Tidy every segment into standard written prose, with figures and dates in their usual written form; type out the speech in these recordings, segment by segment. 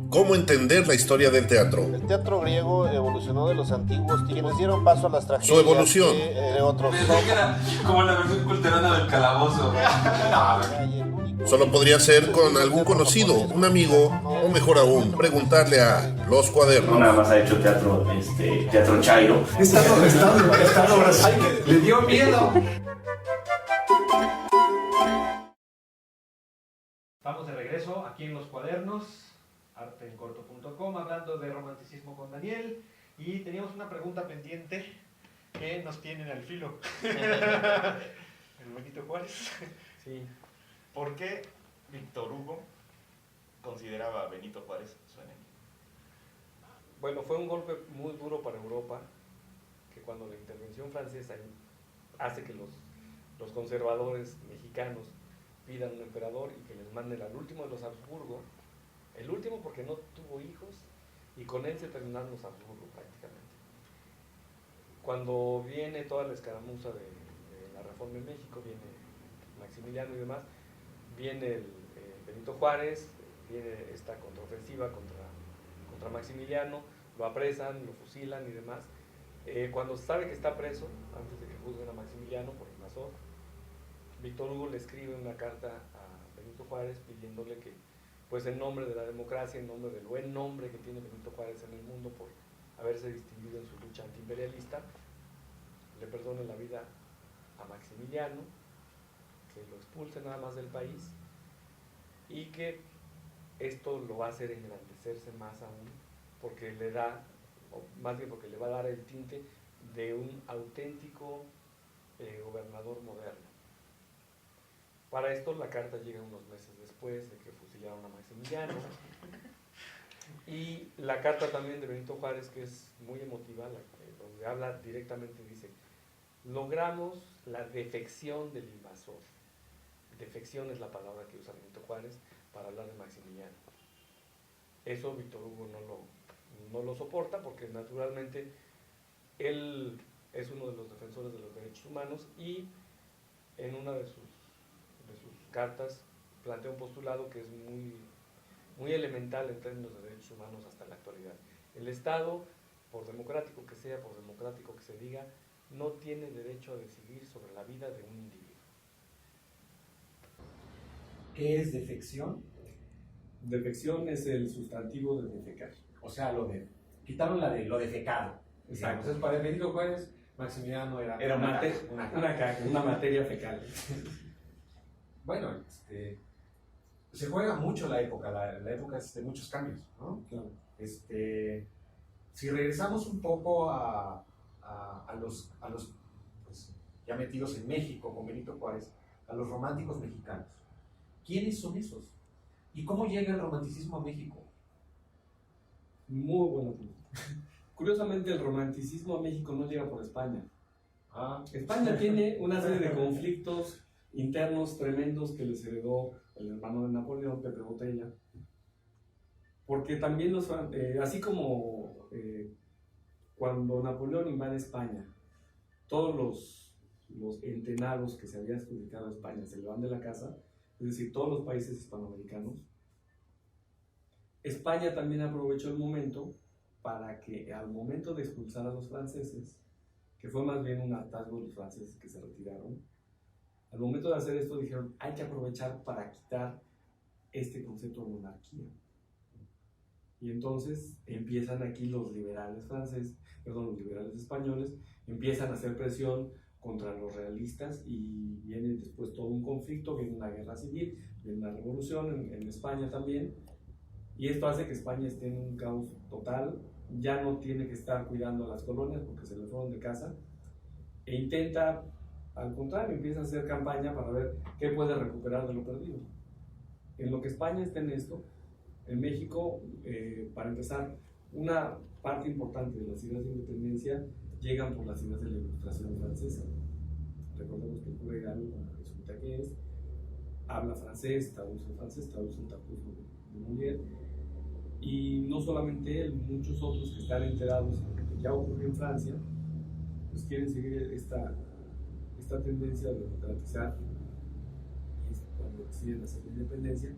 ¿Cómo entender la historia del teatro? El teatro griego evolucionó de los antiguos, quienes dieron paso a las tragedias. Su evolución. De otros. Pensé que era como la versión culterana del calabozo. Solo podría ser con algún conocido, un amigo, o mejor aún, preguntarle a Los No Cuadernos. nada más ha hecho teatro, teatro chairo. Estado Brasil. Le dio miedo. Estamos de regreso aquí en Los Cuadernos, arteencorto.com, hablando de romanticismo con Daniel, y teníamos una pregunta pendiente que nos tienen al filo. El Benito Juárez. Sí. ¿Por qué Víctor Hugo consideraba a Benito Juárez su enemigo? Bueno, fue un golpe muy duro para Europa, que cuando la intervención francesa hace que los conservadores mexicanos pidan un emperador y que les manden al último de los Habsburgo, el último porque no tuvo hijos, y con él se terminaron los Habsburgo prácticamente. Cuando viene toda la escaramuza de la Reforma en México, viene Maximiliano y demás, viene el Benito Juárez, viene esta contraofensiva contra Maximiliano, lo apresan, lo fusilan y demás. Cuando sabe que está preso, antes de que juzguen a Maximiliano por invasor, Víctor Hugo le escribe una carta a Benito Juárez pidiéndole que, pues en nombre de la democracia, en nombre del buen nombre que tiene Benito Juárez en el mundo por haberse distinguido en su lucha antiimperialista, le perdone la vida a Maximiliano, que lo expulse nada más del país, y que esto lo va a hacer engrandecerse más aún, porque le da, o más bien porque le va a dar el tinte de un auténtico gobernador moderno. Para esto la carta llega unos meses después de que fusilaron a Maximiliano, y la carta también de Benito Juárez, que es muy emotiva, donde habla directamente, dice: logramos la defección del invasor. Defección es la palabra que usa Benito Juárez para hablar de Maximiliano. Eso Víctor Hugo no lo soporta, porque naturalmente él es uno de los defensores de los derechos humanos, y en una de sus cartas plantea un postulado que es muy elemental en términos de derechos humanos hasta la actualidad. El Estado, por democrático que sea, por democrático que se diga, no tiene derecho a decidir sobre la vida de un individuo. ¿Qué es defección? Defección es el sustantivo de defecar. O sea, quitaron lo defecado. Exacto. Entonces, para Benito Juárez, Maximiliano era una materia fecal. Bueno, se juega mucho la época es de muchos cambios, ¿no? Claro. Si regresamos un poco a los pues, ya metidos en México con Benito Juárez, a los románticos mexicanos, ¿quiénes son esos? ¿Y cómo llega el romanticismo a México? Muy buena pregunta. Curiosamente, el romanticismo a México no llega por España. España tiene una serie de conflictos internos tremendos que les heredó el hermano de Napoleón, Pepe Botella, porque también así como cuando Napoleón invade España, todos los entenados que se habían adjudicado a España se le van de la casa, es decir, todos los países hispanoamericanos, España también aprovechó el momento para que al momento de expulsar a los franceses, que fue más bien un hartazgo de los franceses que se retiraron, al momento de hacer esto dijeron: hay que aprovechar para quitar este concepto de monarquía. Y entonces empiezan aquí los liberales españoles, empiezan a hacer presión contra los realistas, y viene después todo un conflicto, viene una guerra civil, viene una revolución en España también, y esto hace que España esté en un caos total. Ya no tiene que estar cuidando a las colonias porque se le fueron de casa, e intenta, al contrario, empieza a hacer campaña para ver qué puede recuperar de lo perdido. En lo que España está en esto, en México, para empezar, una parte importante de las ideas de independencia llegan por las ideas de la Ilustración francesa. Recordemos que el cura Hidalgo, como resulta que es, habla francés, traduce un Tartufo de Molière, y no solamente él, muchos otros que están enterados de lo que ya ocurrió en Francia, pues quieren seguir esta tendencia de democratizar, y es cuando deciden hacer la independencia,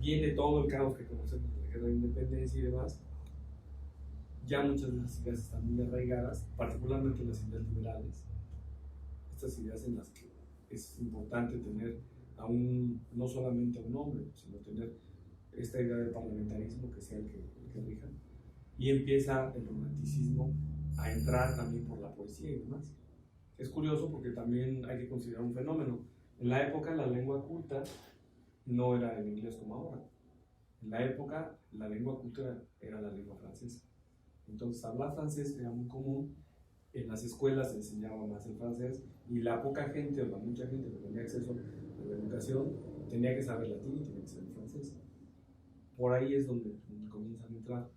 viene todo el caos que conocemos de la guerra de independencia y demás, ya muchas de las ideas están muy arraigadas, particularmente las ideas liberales, estas ideas en las que es importante tener no solamente a un hombre, sino tener esta idea del parlamentarismo que sea el que rija, y empieza el romanticismo a entrar también por la poesía y demás. Es curioso porque también hay que considerar un fenómeno. En la época la lengua culta no era el inglés como ahora. En la época la lengua culta era la lengua francesa. Entonces hablar francés era muy común, en las escuelas se enseñaba más el francés y la poca gente o la mucha gente que tenía acceso a la educación tenía que saber latín y tenía que saber francés. Por ahí es donde comienzan a entrar.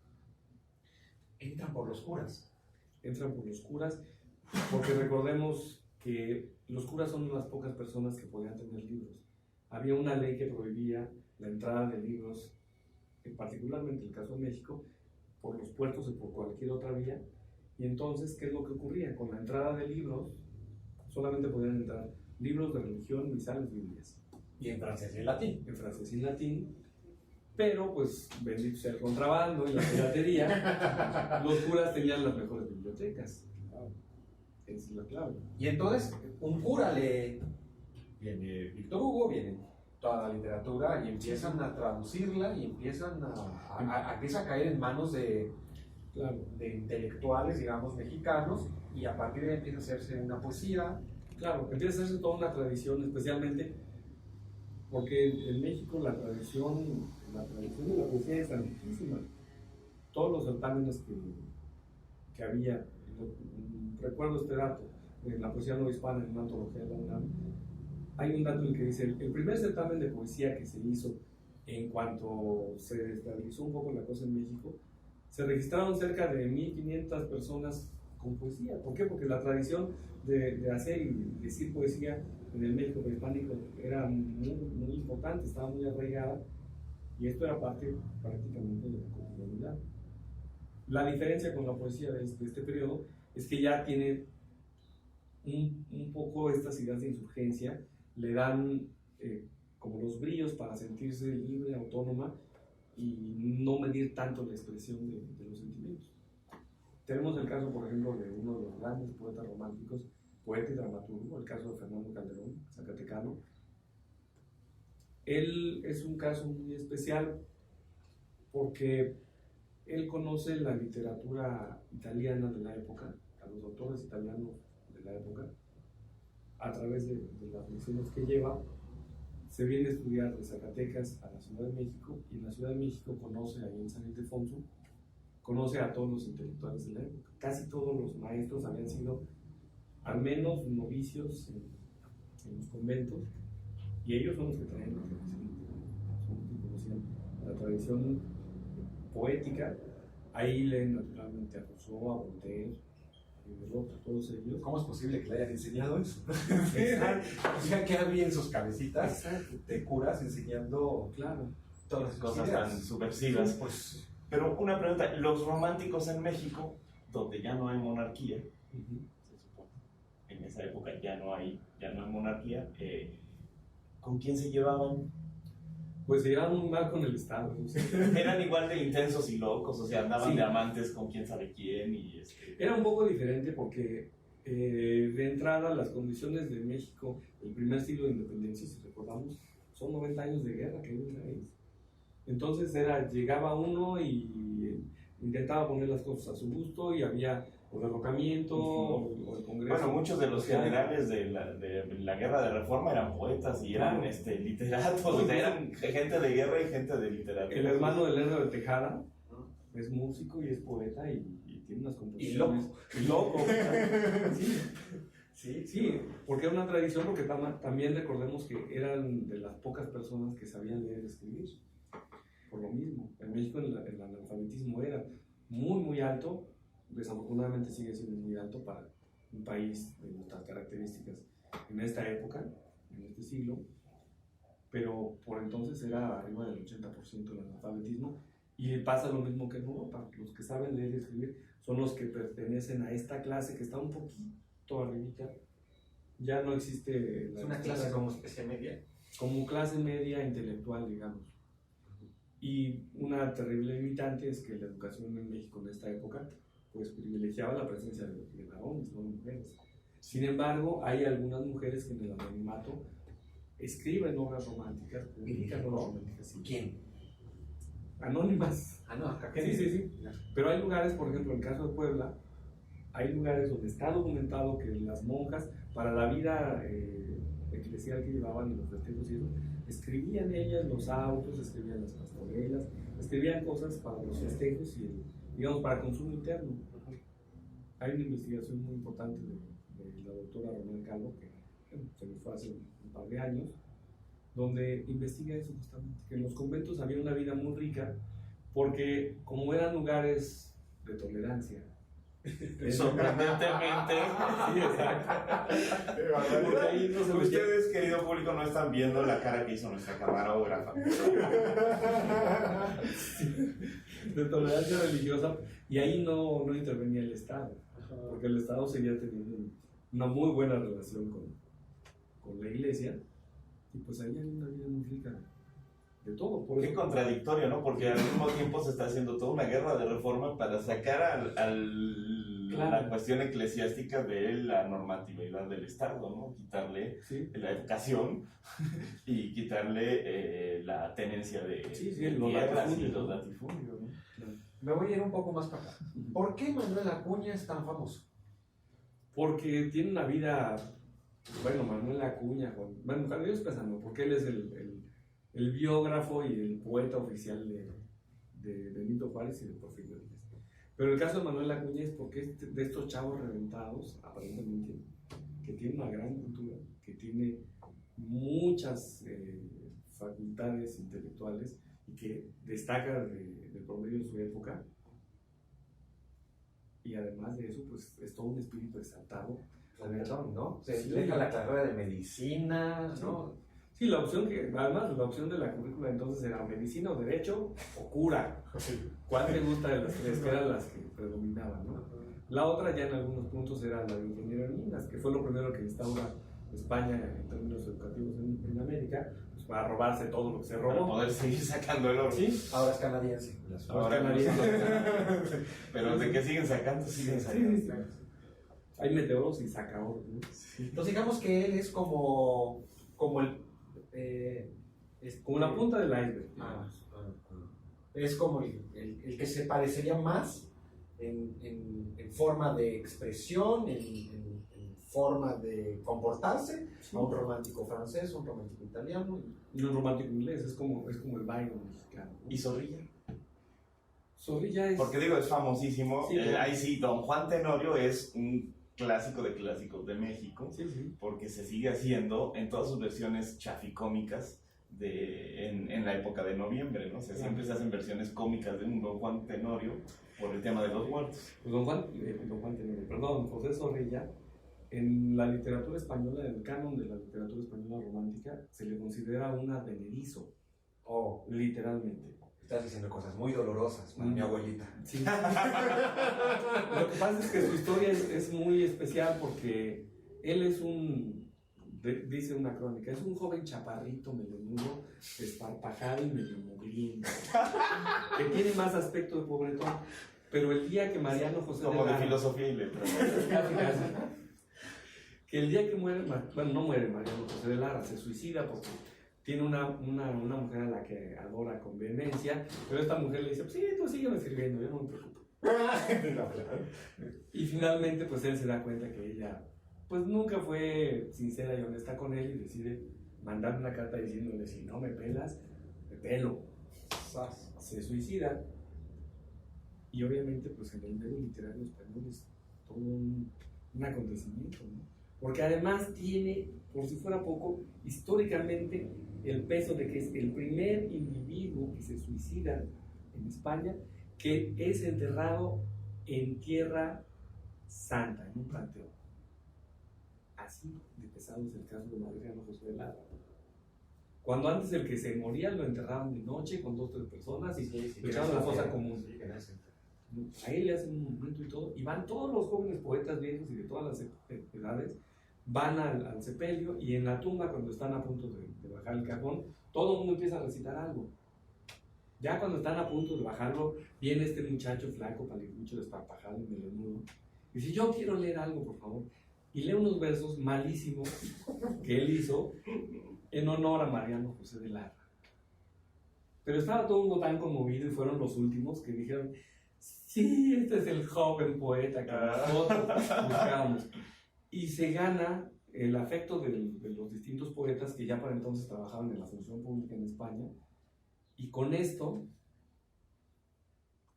Entran por los curas. Entran por los curas, porque recordemos que los curas son las pocas personas que podían tener libros. Había una ley que prohibía la entrada de libros, particularmente en el caso de México, por los puertos o por cualquier otra vía. Y entonces, ¿qué es lo que ocurría? Con la entrada de libros, solamente podían entrar libros de religión, misales, Biblias. Y en francés y en latín. En francés y en latín. Pero, pues, bendito sea el contrabando y la piratería, los curas tenían las mejores bibliotecas. Esa es la clave. Y entonces, un cura viene Víctor Hugo, viene toda la literatura y empiezan a traducirla y empiezan empieza a caer en manos de intelectuales, digamos, mexicanos, y a partir de ahí empieza a hacerse una poesía. Claro, empieza a hacerse toda una tradición, especialmente porque en México la tradición de la poesía es antiquísima. Todos los certámenes que había, recuerdo este dato, en la poesía no hispana, en una antología de la UNAM, hay un dato en el que dice, el primer certamen de poesía que se hizo en cuanto se estabilizó un poco la cosa en México, se registraron cerca de 1.500 personas con poesía. ¿Por qué? Porque la tradición de hacer y decir poesía en el México prehispánico era muy importante, estaba muy arraigada, y esto era parte prácticamente de la cotidianidad. La diferencia con la poesía de este periodo es que ya tiene un poco estas ideas de insurgencia, le dan como los brillos para sentirse libre, autónoma y no medir tanto la expresión de los sentimientos. Tenemos el caso, por ejemplo, de uno de los grandes poetas románticos, poeta y dramaturgo, el caso de Fernando Calderón, zacatecano. Él es un caso muy especial porque él conoce la literatura italiana de la época, a los autores italianos de la época, a través de las misiones que lleva. Se viene a estudiar de Zacatecas a la Ciudad de México, y en la Ciudad de México conoce ahí en San Ildefonso, conoce a todos los intelectuales de la época. Casi todos los maestros habían sido al menos novicios en los conventos, y ellos son los que traen la tradición, son los que conocían la tradición poética. Ahí leen naturalmente a Rousseau, a Voltaire, a todos ellos. ¿Cómo es posible que le hayan enseñado eso? O sea, que había en sus cabecitas de curas enseñando, Claro, todas las Cosas ideas tan subversivas. Sí, pues, Pero una pregunta, los románticos en México, donde ya no hay monarquía, se supone, en esa época ya no hay monarquía, ¿con quién se llevaban? pues se llevaban muy mal con el Estado. Eran igual de intensos y locos, o sea, andaban Sí. de amantes con quién sabe quién y Era un poco diferente porque de entrada las condiciones de México, el primer siglo de independencia, si recordamos, son 90 años de guerra que hay en el país. Entonces llegaba uno y intentaba poner las cosas a su gusto, y había o derrocamiento o el Congreso. Bueno, muchos de los generales de la guerra de reforma eran poetas y eran literatos, o sea, eran gente de guerra y gente de literatura. El hermano de Lerdo de Tejada es músico y es poeta y tiene unas composiciones. Y loco. Sí, porque era una tradición, porque también recordemos que eran de las pocas personas que sabían leer y escribir. Por lo mismo, en México el analfabetismo era muy, muy alto. Desafortunadamente sigue siendo muy alto para un país de nuestras características en esta época, en este siglo, pero por entonces era arriba del 80% del analfabetismo, y pasa lo mismo que en Europa. Los que saben leer y escribir son los que pertenecen a esta clase que está un poquito arribita. Ya no existe es una clase como especie media. como clase media intelectual, digamos. Y una terrible limitante es que la educación en México en esta época pues privilegiaba la presencia de varones, no de mujeres. Sin embargo, hay algunas mujeres que en el anonimato escriben obras románticas, publican obras románticas. ¿Sí? ¿Quién? Anónimas. Ah, no, acá Sí. Pero hay lugares, por ejemplo, en el caso de Puebla, hay lugares donde está documentado que las monjas, para la vida eclesial que llevaban en los festejos y eso, escribían ellas los autos, escribían las pastorelas, escribían cosas para los festejos y, digamos, para consumo interno. Hay una investigación muy importante de la doctora Román Calvo, que se me fue hace un par de años, donde investiga eso justamente, que en los conventos había una vida muy rica, porque como eran lugares de tolerancia, Sorprendentemente. sí, exacto. Porque ahí no se metía- Ustedes, querido público, no están viendo la cara que hizo nuestra camarógrafa. de tolerancia religiosa, y ahí no intervenía el Estado, porque el Estado seguía teniendo una muy buena relación con la iglesia, y pues ahí hay una vida muy rica de todo. Por Qué eso, contradictorio, ¿no? Porque al mismo tiempo se está haciendo toda una guerra de reforma para sacar Claro. la cuestión eclesiástica de la normatividad del Estado, ¿no? Quitarle sí, la educación y quitarle la tenencia de Sí, los tierras y latifundios, los ¿no? latifundios, ¿no? Me voy a ir un poco más para acá. ¿Por qué Manuel Acuña es tan famoso? porque tiene una vida, bueno, Manuel Acuña, bueno, Juan Dios Pesano, porque él es el biógrafo y el poeta oficial de Benito Juárez y de Porfirio Díaz. Pero el caso de Manuel Acuña es porque es de estos chavos reventados, aparentemente, que tiene una gran cultura, que tiene muchas facultades intelectuales y que destaca del promedio de su época. Y además de eso, pues es todo un espíritu exaltado. Reventón, ¿no? Se Sí. deja la carrera de medicina, ¿no? Sí, además la opción de la currícula entonces era medicina o derecho o cura. ¿Cuál te gusta de las tres? Que eran las que predominaban, ¿no? La otra ya en algunos puntos era la de ingeniero en minas, que fue lo primero que instaura España en términos educativos en América, pues para robarse todo lo que se Para robó. poder seguir sacando el oro. Sí, Ahora es canadiense. Ahora Ahora no es son- Pero de que siguen sacando, siguen sacando. sí. Hay meteoros y saca oro, ¿no? Entonces digamos que él es como el... Como la punta del iceberg. Ah, es como el que se parecería más en forma de expresión, en forma de comportarse, a un romántico francés, un romántico italiano. Y un romántico inglés, es como el Byron mexicano, ¿no? ¿Y Zorrilla? Zorrilla es... Porque digo, es famosísimo. Sí, claro. Ahí sí, Don Juan Tenorio es un clásico de clásicos de México, Sí. porque se sigue haciendo en todas sus versiones chaficómicas en la época de noviembre, ¿no? O sea, siempre se hacen versiones cómicas de un Don Juan Tenorio por el tema de los muertos. Pues José Zorrilla, en la literatura española, en el canon de la literatura española romántica, se le considera un advenedizo, Oh, literalmente. estás diciendo cosas muy dolorosas para mi abuelita. Sí. Lo que pasa es que su historia es muy especial porque él es dice una crónica, es un joven chaparrito, melenudo, desparpajado y medio mugriento, que tiene más aspecto de pobretón, pero el día que Mariano José Como de Lara- filosofía y letras. Casi. Que el día que muere, bueno, no muere Mariano José de Lara, se suicida porque tiene una mujer a la que adora con vehemencia, pero esta mujer le dice, pues sí, tú sígueme sirviendo, yo no me preocupo. Y finalmente, pues él se da cuenta que ella, pues nunca fue sincera y honesta con él y decide mandarle una carta diciéndole, si no me pelas, me pelo. Se suicida. Y obviamente, pues en el medio literario español es todo un acontecimiento, ¿no? Porque además tiene, por si fuera poco, históricamente el peso de que es el primer individuo que se suicida en España que es enterrado en tierra santa, en un panteón. Así de pesado es el caso de Mariano José de Lara. Cuando antes el que se moría lo enterraban de noche con 2 o 3 personas y lo echaban a la fosa común. A él le hacen un monumento y todo, y van todos los jóvenes poetas viejos y de todas las edades, van al sepelio, y en la tumba, cuando están a punto de bajar el cajón, todo el mundo empieza a recitar algo. Ya cuando están a punto de bajarlo, viene este muchacho flaco, palicucho, desparpajado y melenudo. Y dice, yo quiero leer algo, por favor. Y lee unos versos malísimos que él hizo en honor a Mariano José de Larra. Pero estaba todo el mundo tan conmovido y fueron los últimos que dijeron, sí, este es el joven poeta que nosotros buscábamos. Y se gana el afecto de los distintos poetas que ya para entonces trabajaban en la función pública en España. Y con esto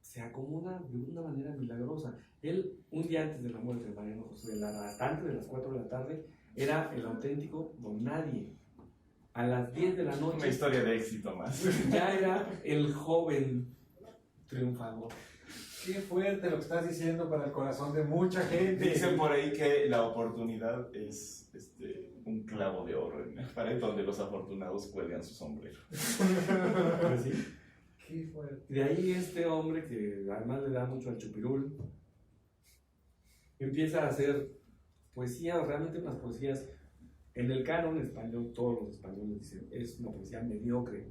se acomoda de una manera milagrosa. Él, un día antes de la muerte de Mariano José de Larra, hasta antes de las 4 de la tarde, era el auténtico don nadie. A las 10 de la noche... Una historia de éxito más. Ya era el joven triunfador. Qué fuerte lo que estás diciendo para el corazón de mucha gente. Dicen por ahí que la oportunidad es un clavo de oro en el pared donde los afortunados cuelgan su sombrero. Pues sí. Qué fuerte. De ahí este hombre, que además le da mucho al chupirul, empieza a hacer poesía, realmente unas poesías. En el canon español, todos los españoles dicen, es una poesía mediocre.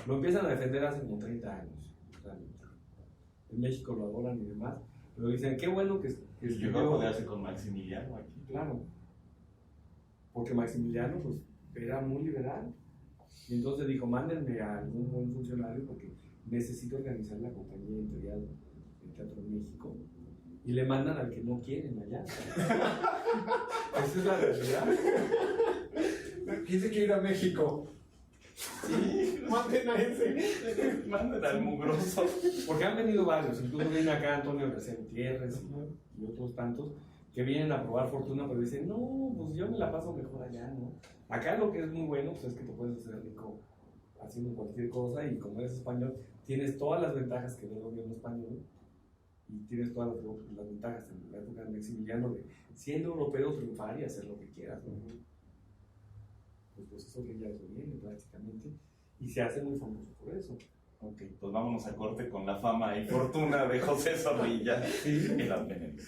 Lo empiezan a defender hace como 30 años, realmente. En México lo adoran y demás, pero dicen, qué bueno que Llegó a poderse con Maximiliano aquí. Claro, porque Maximiliano pues era muy liberal. Y entonces dijo, mándenme a algún buen funcionario porque necesito organizar la compañía imperial del Teatro en México. Y le mandan al que no quieren allá. Esa es la realidad. ¿Quién se quiere ir a México? Sí, Manden a ese. Manden al mugroso. porque han venido varios, incluso viene acá Antonio García Gutiérrez y otros tantos que vienen a probar fortuna, pero dicen, no, pues yo me la paso mejor allá, ¿no? Acá lo que es muy bueno pues es que te puedes hacer rico haciendo cualquier cosa y como eres español, tienes todas las ventajas que da el gobierno español y tienes todas las ventajas en la época de Maximiliano de siendo europeo triunfar y hacer lo que quieras, ¿no? Pues eso que ya eso viene prácticamente y se hace muy famoso por eso. Ok, pues vámonos a corte con la fama y fortuna de José Zorrilla en las Venedas.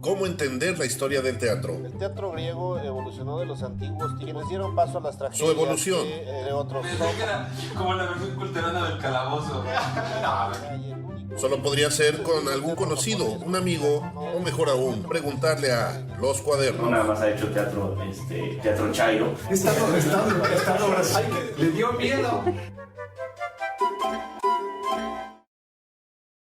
¿Cómo entender la historia del teatro? El teatro griego evolucionó de los antiguos, quienes dieron paso a las tragedias. Su evolución. De otros. Pensé que era como la versión culterana del calabozo. Solo podría ser con algún conocido, un amigo, o mejor aún, preguntarle a Los Cuadernos. No nada más ha hecho teatro, teatro chairo. Estado Brasil. Le dio miedo.